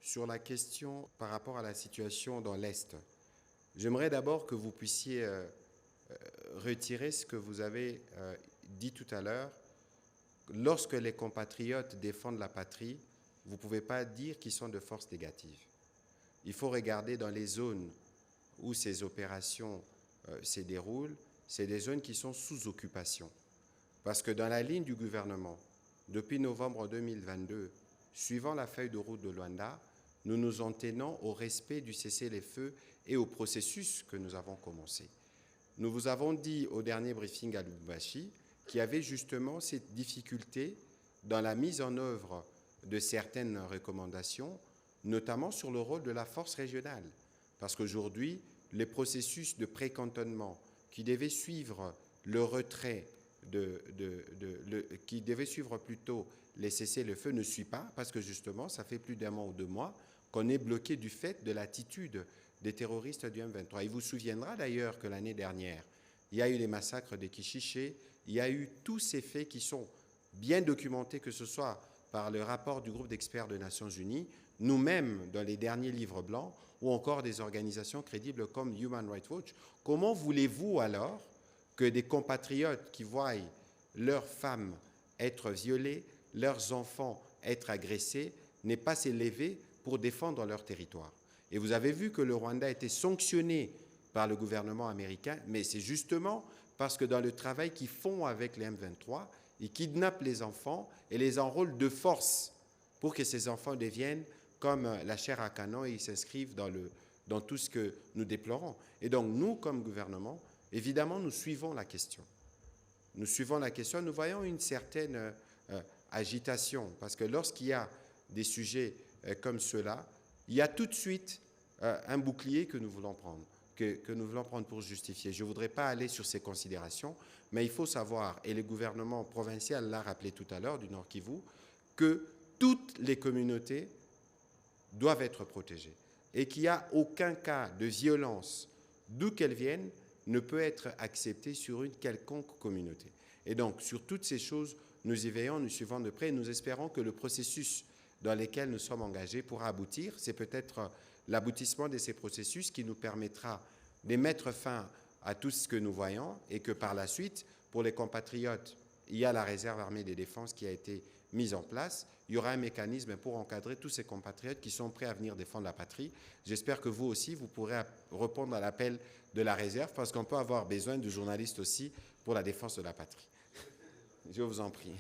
sur la question par rapport à la situation dans l'Est. J'aimerais d'abord que vous puissiez retirer ce que vous avez dit tout à l'heure. Lorsque les compatriotes défendent la patrie, vous ne pouvez pas dire qu'ils sont de force négative. Il faut regarder dans les zones où ces opérations se déroulent, c'est des zones qui sont sous occupation. Parce que dans la ligne du gouvernement, depuis novembre 2022, suivant la feuille de route de Luanda, nous nous en tenons au respect du cessez-le-feu et au processus que nous avons commencé. Nous vous avons dit au dernier briefing à Lubumbashi qu'il y avait justement cette difficulté dans la mise en œuvre de certaines recommandations, notamment sur le rôle de la force régionale. Parce qu'aujourd'hui, les processus de précantonnement qui devaient suivre le retrait, qui devaient suivre plutôt les cessez-le-feu ne suit pas, parce que justement, ça fait plus d'un mois ou 2 mois qu'on est bloqué du fait de l'attitude des terroristes du M23. Il vous souviendra d'ailleurs que l'année dernière, il y a eu les massacres de Kichiché, il y a eu tous ces faits qui sont bien documentés, que ce soit par le rapport du groupe d'experts des Nations Unies, nous-mêmes dans les derniers livres blancs, ou encore des organisations crédibles comme Human Rights Watch. Comment voulez-vous alors que des compatriotes qui voient leurs femmes être violées, leurs enfants être agressés, n'aient pas s'élever pour défendre leur territoire? Et vous avez vu que le Rwanda a été sanctionné par le gouvernement américain, mais c'est justement parce que dans le travail qu'ils font avec les M23, ils kidnappent les enfants et les enrôlent de force pour que ces enfants deviennent comme la chair à canon et ils s'inscrivent dans tout ce que nous déplorons. Et donc nous, comme gouvernement, évidemment, nous suivons la question. Nous suivons la question, nous voyons une certaine agitation, parce que lorsqu'il y a des sujets comme ceux-là, il y a tout de suite un bouclier que nous voulons prendre, que nous voulons prendre pour justifier. Je ne voudrais pas aller sur ces considérations, mais il faut savoir, et le gouvernement provincial l'a rappelé tout à l'heure, du Nord Kivu, que toutes les communautés doivent être protégées et qu'il n'y a aucun cas de violence, d'où qu'elle vienne, ne peut être accepté sur une quelconque communauté. Et donc, sur toutes ces choses, nous y veillons, nous suivons de près et nous espérons que le processus dans lequel nous sommes engagés pourra aboutir. C'est peut-être l'aboutissement de ces processus qui nous permettra de mettre fin à tout ce que nous voyons et que par la suite, pour les compatriotes, il y a la réserve armée de défense qui a été mise en place. Il y aura un mécanisme pour encadrer tous ces compatriotes qui sont prêts à venir défendre la patrie. J'espère que vous aussi, vous pourrez répondre à l'appel de la réserve parce qu'on peut avoir besoin de journalistes aussi pour la défense de la patrie. Je vous en prie.